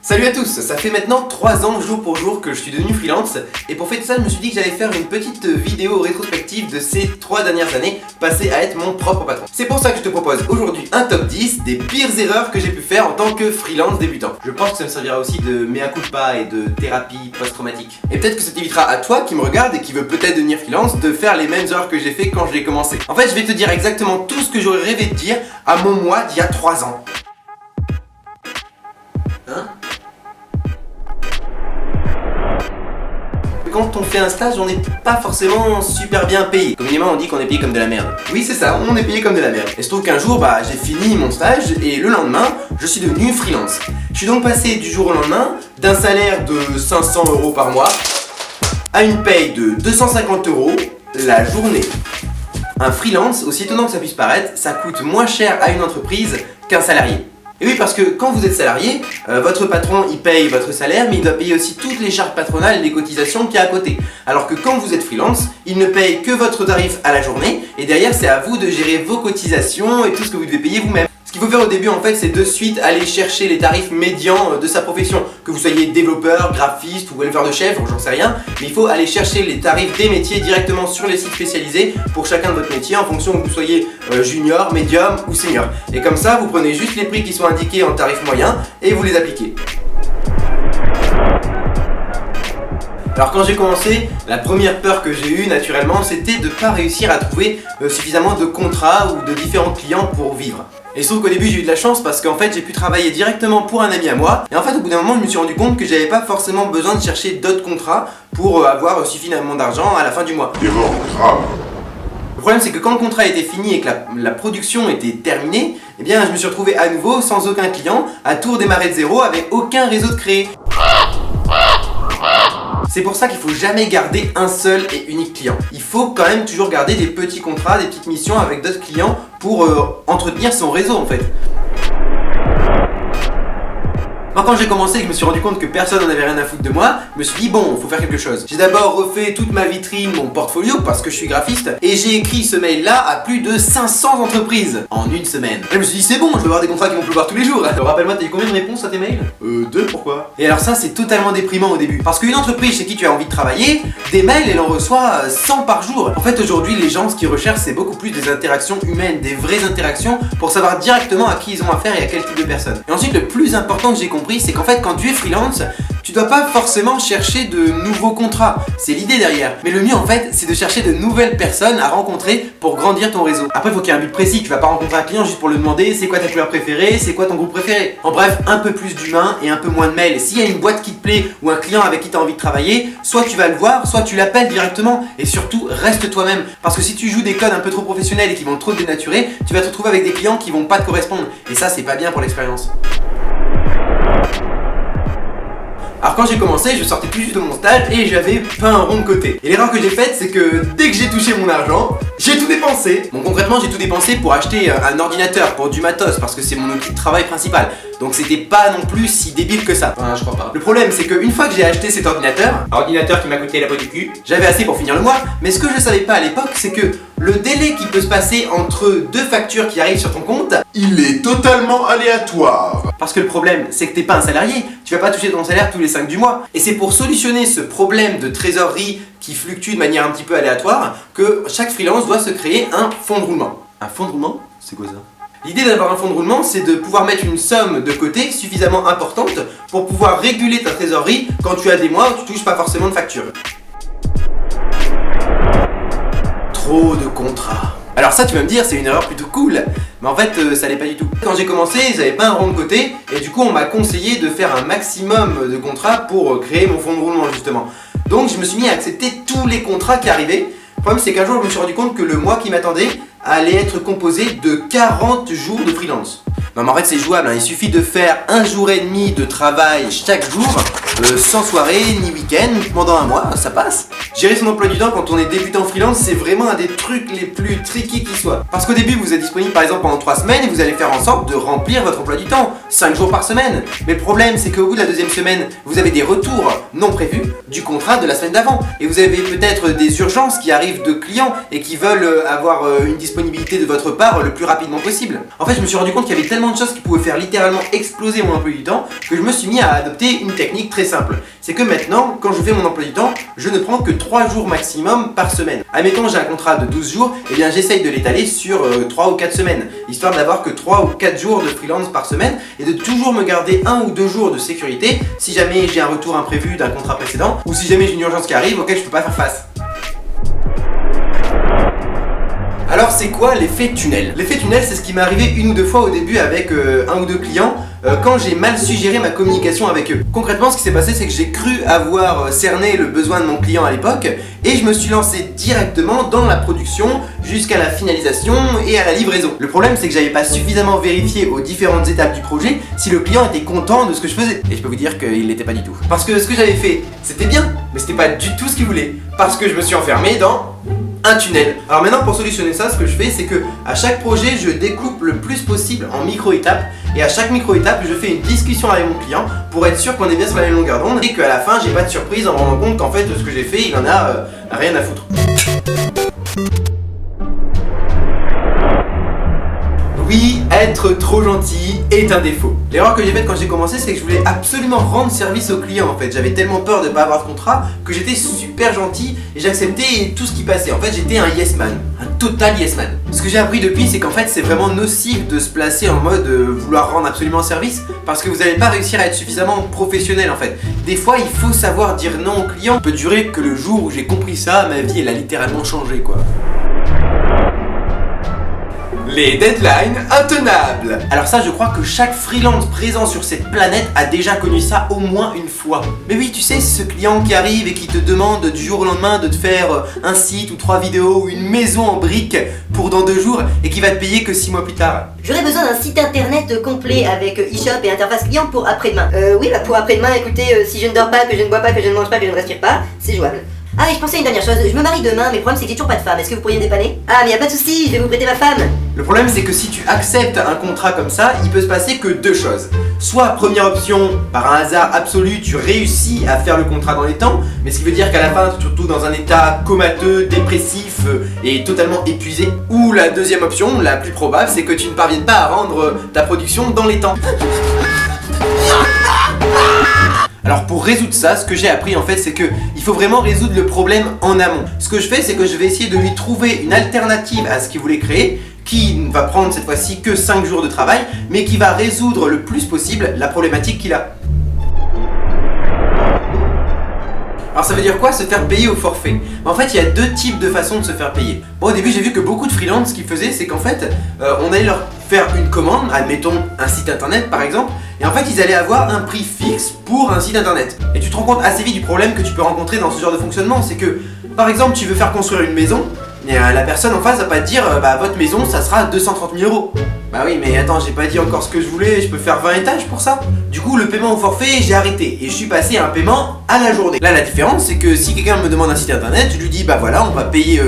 Salut à tous, ça fait maintenant 3 ans jour pour jour que je suis devenu freelance et pour fêter ça je me suis dit que j'allais faire une petite vidéo rétrospective de ces 3 dernières années passées à être mon propre patron. C'est pour ça que je te propose aujourd'hui un top 10 des pires erreurs que j'ai pu faire en tant que freelance débutant. Je pense que ça me servira aussi de mea culpa et de thérapie post-traumatique. Et peut-être que ça t'évitera à toi qui me regarde et qui veut peut-être devenir freelance de faire les mêmes erreurs que j'ai fait quand je l'ai commencé. En fait je vais te dire exactement tout ce que j'aurais rêvé de dire à mon moi d'il y a 3 ans. Hein? Quand on fait un stage, on n'est pas forcément super bien payé. Communément, on dit qu'on est payé comme de la merde. Oui, c'est ça, on est payé comme de la merde. Et se trouve qu'un jour, j'ai fini mon stage et le lendemain, je suis devenu freelance. Je suis donc passé du jour au lendemain d'un salaire de 500 € par mois à une paye de 250 € la journée. Un freelance, aussi étonnant que ça puisse paraître, ça coûte moins cher à une entreprise qu'un salarié. Et oui, parce que quand vous êtes salarié, votre patron il paye votre salaire, mais il doit payer aussi toutes les charges patronales et les cotisations qu'il y a à côté. Alors que quand vous êtes freelance, il ne paye que votre tarif à la journée, et derrière c'est à vous de gérer vos cotisations et tout ce que vous devez payer vous-même. Ce qu'il faut faire au début en fait, c'est de suite aller chercher les tarifs médians de sa profession. Que vous soyez développeur, graphiste ou éleveur de chèvres, j'en sais rien, mais il faut aller chercher les tarifs des métiers directement sur les sites spécialisés pour chacun de votre métier en fonction que vous soyez junior, médium ou senior. Et comme ça, vous prenez juste les prix qui sont indiqués en tarif moyen et vous les appliquez. Alors quand j'ai commencé, la première peur que j'ai eue naturellement, c'était de ne pas réussir à trouver suffisamment de contrats ou de différents clients pour vivre. Et sauf qu'au début j'ai eu de la chance parce qu'en fait j'ai pu travailler directement pour un ami à moi. Et en fait au bout d'un moment je me suis rendu compte que j'avais pas forcément besoin de chercher d'autres contrats pour avoir suffisamment d'argent à la fin du mois. Erreur grave. Le problème c'est que quand le contrat était fini et que la production était terminée, eh bien je me suis retrouvé à nouveau sans aucun client, à tout redémarrer de zéro avec aucun réseau de créé. C'est pour ça qu'il faut jamais garder un seul et unique client. Il faut quand même toujours garder des petits contrats, des petites missions avec d'autres clients pour entretenir son réseau en fait. Moi quand j'ai commencé et que je me suis rendu compte que personne n'en avait rien à foutre de moi, je me suis dit bon, faut faire quelque chose. J'ai d'abord refait toute ma vitrine, mon portfolio parce que je suis graphiste et j'ai écrit ce mail là à plus de 500 entreprises en une semaine. Et je me suis dit c'est bon, je vais avoir des contrats qui vont pleuvoir tous les jours. Alors rappelle-moi, t'as eu combien de réponses à tes mails? 2, pourquoi? Et alors ça c'est totalement déprimant au début. Parce qu'une entreprise chez qui tu as envie de travailler, des mails elle en reçoit 100 par jour. En fait aujourd'hui les gens ce qu'ils recherchent c'est beaucoup plus des interactions humaines, des vraies interactions pour savoir directement à qui ils ont affaire et à quel type de personne. Et ensuite le plus important que j'ai compris c'est qu'en fait quand tu es freelance, tu dois pas forcément chercher de nouveaux contrats, c'est l'idée derrière. Mais le mieux en fait c'est de chercher de nouvelles personnes à rencontrer pour grandir ton réseau. Après il faut qu'il y ait un but précis, tu vas pas rencontrer un client juste pour lui demander c'est quoi ta couleur préférée, c'est quoi ton groupe préféré. En bref, un peu plus d'humain et un peu moins de mails. S'il y a une boîte qui te plaît ou un client avec qui tu as envie de travailler, soit tu vas le voir, soit tu l'appelles directement. Et surtout reste toi-même, parce que si tu joues des codes un peu trop professionnels et qui vont trop te dénaturer, tu vas te retrouver avec des clients qui vont pas te correspondre. Et ça c'est pas bien pour l'expérience. Alors quand j'ai commencé, je sortais tout juste de mon stage et j'avais pas un rond de côté. Et l'erreur que j'ai faite, c'est que dès que j'ai touché mon argent, j'ai tout dépensé. Bon concrètement, j'ai tout dépensé pour acheter un ordinateur, pour du matos, parce que c'est mon outil de travail principal. Donc c'était pas non plus si débile que ça. Enfin, je crois pas. Le problème, c'est qu'une fois que j'ai acheté cet ordinateur qui m'a coûté la peau du cul, j'avais assez pour finir le mois. Mais ce que je savais pas à l'époque, c'est que le délai qui peut se passer entre deux factures qui arrivent sur ton compte, Il est totalement aléatoire. parce que le problème, c'est que t'es pas un salarié, tu vas pas toucher ton salaire tous les 5 du mois. Et c'est pour solutionner ce problème de trésorerie qui fluctue de manière un petit peu aléatoire que chaque freelance doit se créer un fonds de roulement. Un fonds de roulement? C'est quoi ça? L'idée d'avoir un fonds de roulement, c'est de pouvoir mettre une somme de côté suffisamment importante pour pouvoir réguler ta trésorerie quand tu as des mois où tu touches pas forcément de facture. Trop de contrats. Alors ça tu vas me dire c'est une erreur plutôt cool, mais en fait ça l'est pas du tout. Quand j'ai commencé j'avais pas un rond de côté et du coup on m'a conseillé de faire un maximum de contrats pour créer mon fonds de roulement justement. Donc je me suis mis à accepter tous les contrats qui arrivaient. Le problème c'est qu'un jour je me suis rendu compte que le mois qui m'attendait allait être composé de 40 jours de freelance. Non mais en fait c'est jouable, il suffit de faire 1 jour et demi de travail chaque jour, sans soirée ni week-end, pendant un mois, ça passe. Gérer son emploi du temps quand on est débutant freelance, c'est vraiment un des trucs les plus tricky qui soit. Parce qu'au début vous êtes disponible par exemple pendant 3 semaines et vous allez faire en sorte de remplir votre emploi du temps, 5 jours par semaine. Mais le problème c'est qu'au bout de la 2e semaine, vous avez des retours non prévus du contrat de la semaine d'avant. Et vous avez peut-être des urgences qui arrivent de clients et qui veulent avoir une disponibilité de votre part le plus rapidement possible. En fait je me suis rendu compte qu'il y avait tellement tellement de choses qui pouvaient faire littéralement exploser mon emploi du temps que je me suis mis à adopter une technique très simple. C'est que maintenant, quand je fais mon emploi du temps, je ne prends que 3 jours maximum par semaine. Admettons, j'ai un contrat de 12 jours, et bien j'essaye de l'étaler sur 3 ou 4 semaines, histoire d'avoir que 3 ou 4 jours de freelance par semaine et de toujours me garder 1 ou 2 jours de sécurité si jamais j'ai un retour imprévu d'un contrat précédent ou si jamais j'ai une urgence qui arrive auquel je peux pas faire face. Alors c'est quoi l'effet tunnel? L'effet tunnel, c'est ce qui m'est arrivé 1 ou 2 fois au début avec 1 ou 2 clients quand j'ai mal suggéré ma communication avec eux. Concrètement, ce qui s'est passé, c'est que j'ai cru avoir cerné le besoin de mon client à l'époque et je me suis lancé directement dans la production jusqu'à la finalisation et à la livraison. Le problème, c'est que j'avais pas suffisamment vérifié aux différentes étapes du projet si le client était content de ce que je faisais. Et je peux vous dire qu'il l'était pas du tout. Parce que ce que j'avais fait, c'était bien, mais c'était pas du tout ce qu'il voulait. Parce que je me suis enfermé dans un tunnel. Alors maintenant, pour solutionner ça, ce que je fais, c'est que à chaque projet, je découpe le plus possible en micro-étapes et à chaque micro-étape, je fais une discussion avec mon client pour être sûr qu'on est bien sur la même longueur d'onde et qu'à la fin, j'ai pas de surprise en me rendant compte qu'en fait, ce que j'ai fait, il en a rien à foutre. Oui, être trop gentil est un défaut. L'erreur que j'ai faite quand j'ai commencé, c'est que je voulais absolument rendre service au client en fait. J'avais tellement peur de ne pas avoir de contrat que j'étais super gentil et j'acceptais tout ce qui passait. En fait, j'étais un yes man, un total yes man. Ce que j'ai appris depuis, c'est qu'en fait, c'est vraiment nocif de se placer en mode vouloir rendre absolument service parce que vous n'allez pas réussir à être suffisamment professionnel en fait. Des fois, il faut savoir dire non au client. Ça peut durer que le jour où j'ai compris ça, ma vie elle a littéralement changé quoi. Les deadlines intenables. Alors ça, je crois que chaque freelance présent sur cette planète a déjà connu ça au moins une fois. Mais oui, tu sais, c'est ce client qui arrive et qui te demande du jour au lendemain de te faire un site ou 3 vidéos ou une maison en briques pour dans 2 jours et qui va te payer que 6 mois plus tard. J'aurais besoin d'un site internet complet avec e-shop et interface client pour après-demain. Oui, bah pour après-demain, écoutez, si je ne dors pas, que je ne bois pas, que je ne mange pas, que je ne respire pas, c'est jouable. Ah et je pensais à une dernière chose, je me marie demain, mais le problème c'est que j'ai toujours pas de femme, est-ce que vous pourriez me dépanner? Ah mais y a pas de souci, je vais vous prêter ma femme. Le problème c'est que si tu acceptes un contrat comme ça, il peut se passer que 2 choses. Soit première option, par un hasard absolu, tu réussis à faire le contrat dans les temps, mais ce qui veut dire qu'à la fin tu te retrouves dans un état comateux, dépressif et totalement épuisé. Ou la deuxième option, la plus probable, c'est que tu ne parviennes pas à rendre ta production dans les temps. Alors pour résoudre ça, ce que j'ai appris en fait, c'est que il faut vraiment résoudre le problème en amont. Ce que je fais, c'est que je vais essayer de lui trouver une alternative à ce qu'il voulait créer, qui ne va prendre cette fois-ci que 5 jours de travail, mais qui va résoudre le plus possible la problématique qu'il a. Alors ça veut dire quoi, se faire payer au forfait? En fait, il y a 2 types de façons de se faire payer. Bon, au début, j'ai vu que beaucoup de freelance, ce qu'ils faisaient, c'est qu'en fait, on allait leur faire une commande, admettons un site internet par exemple, et en fait, ils allaient avoir un prix fixe pour un site internet. Et tu te rends compte assez vite du problème que tu peux rencontrer dans ce genre de fonctionnement, c'est que, par exemple, tu veux faire construire une maison, et la personne en face va pas te dire, bah votre maison, ça sera 230 000 €. Bah oui, mais attends, j'ai pas dit encore ce que je voulais, je peux faire 20 étages pour ça. Du coup, le paiement au forfait, j'ai arrêté et je suis passé à un paiement à la journée. Là, la différence, c'est que si quelqu'un me demande un site internet, je lui dis, bah voilà, on va payer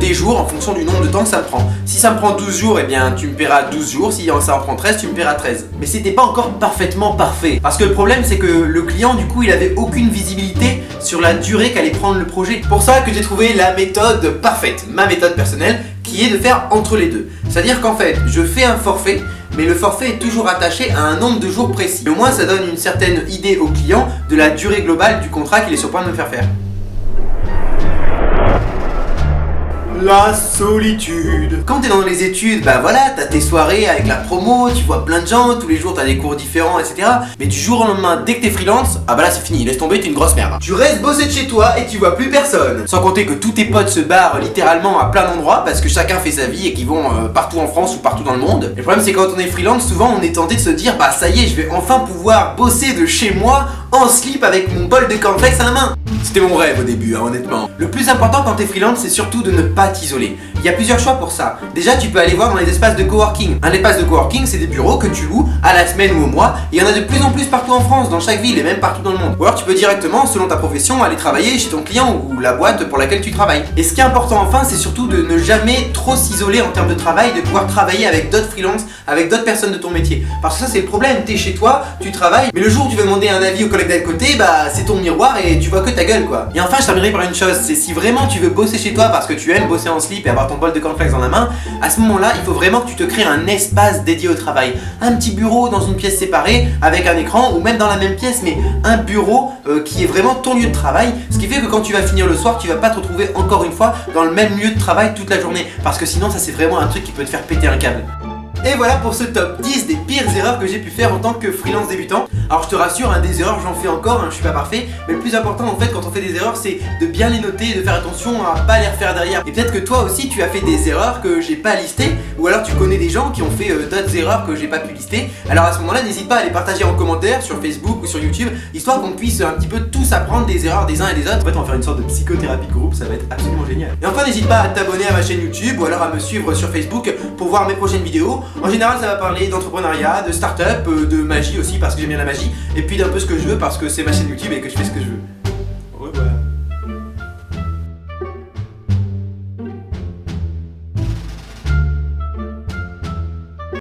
des jours en fonction du nombre de temps que ça me prend. Si ça me prend 12 jours, eh bien, tu me paieras 12 jours. Si ça en prend 13, tu me paieras 13. Mais c'était pas encore parfaitement parfait. Parce que le problème, c'est que le client, du coup, il avait aucune visibilité sur la durée qu'allait prendre le projet. Pour ça que j'ai trouvé la méthode parfaite, ma méthode personnelle, qui est de faire entre les deux. C'est-à-dire qu'en fait, je fais un forfait, mais le forfait est toujours attaché à un nombre de jours précis. Et au moins, ça donne une certaine idée au client de la durée globale du contrat qu'il est sur le point de me faire faire. La solitude. Quand t'es dans les études, bah voilà, t'as tes soirées avec la promo, tu vois plein de gens, tous les jours t'as des cours différents, etc. Mais du jour au lendemain, dès que t'es freelance, ah bah là c'est fini, laisse tomber, t'es une grosse merde. Tu restes bosser de chez toi et tu vois plus personne. Sans compter que tous tes potes se barrent littéralement à plein d'endroits parce que chacun fait sa vie et qu'ils vont partout en France ou partout dans le monde. Et le problème c'est quand on est freelance, souvent on est tenté de se dire, bah ça y est, je vais enfin pouvoir bosser de chez moi en slip avec mon bol de cornflakes à la main. C'était mon rêve au début, hein, honnêtement. Le plus important quand t'es freelance, c'est surtout de ne pas t'isoler. Il y a plusieurs choix pour ça. Déjà, tu peux aller voir dans les espaces de coworking. Un espace de coworking, c'est des bureaux que tu loues à la semaine ou au mois. Et il y en a de plus en plus partout en France, dans chaque ville et même partout dans le monde. Ou alors tu peux directement, selon ta profession, aller travailler chez ton client ou la boîte pour laquelle tu travailles. Et ce qui est important enfin, c'est surtout de ne jamais trop s'isoler en termes de travail, de pouvoir travailler avec d'autres freelances, avec d'autres personnes de ton métier. Parce que ça, c'est le problème. T'es chez toi, tu travailles, mais le jour où tu veux demander un avis au collègue d'à côté, bah c'est ton miroir et tu vois que ta gueule quoi. Et enfin, je terminerai par une chose, c'est si vraiment tu veux bosser chez toi parce que tu aimes bosser en slip et avoir ton ton bol de cornflakes dans la main, à ce moment-là, il faut vraiment que tu te crées un espace dédié au travail. Un petit bureau dans une pièce séparée avec un écran, ou même dans la même pièce, mais un bureau qui est vraiment ton lieu de travail. Ce qui fait que quand tu vas finir le soir, tu vas pas te retrouver encore une fois dans le même lieu de travail toute la journée. Parce que sinon, ça c'est vraiment un truc qui peut te faire péter un câble. Et voilà pour ce top 10 des pires erreurs que j'ai pu faire en tant que freelance débutant. Alors je te rassure, des erreurs j'en fais encore, je suis pas parfait. Mais le plus important en fait quand on fait des erreurs, c'est de bien les noter et de faire attention à pas les refaire derrière. Et peut-être que toi aussi tu as fait des erreurs que j'ai pas listées, ou alors tu connais des gens qui ont fait d'autres erreurs que j'ai pas pu lister. Alors à ce moment-là, n'hésite pas à les partager en commentaire sur Facebook ou sur YouTube, histoire qu'on puisse un petit peu tous apprendre des erreurs des uns et des autres. En fait on va faire une sorte de psychothérapie de groupe, ça va être absolument génial. Et enfin n'hésite pas à t'abonner à ma chaîne YouTube ou alors à me suivre sur Facebook pour voir mes prochaines vidéos. En général ça va parler d'entrepreneuriat, de start-up, de magie aussi parce que j'aime bien la magie, et puis d'un peu ce que je veux parce que c'est ma chaîne YouTube et que je fais ce que je veux.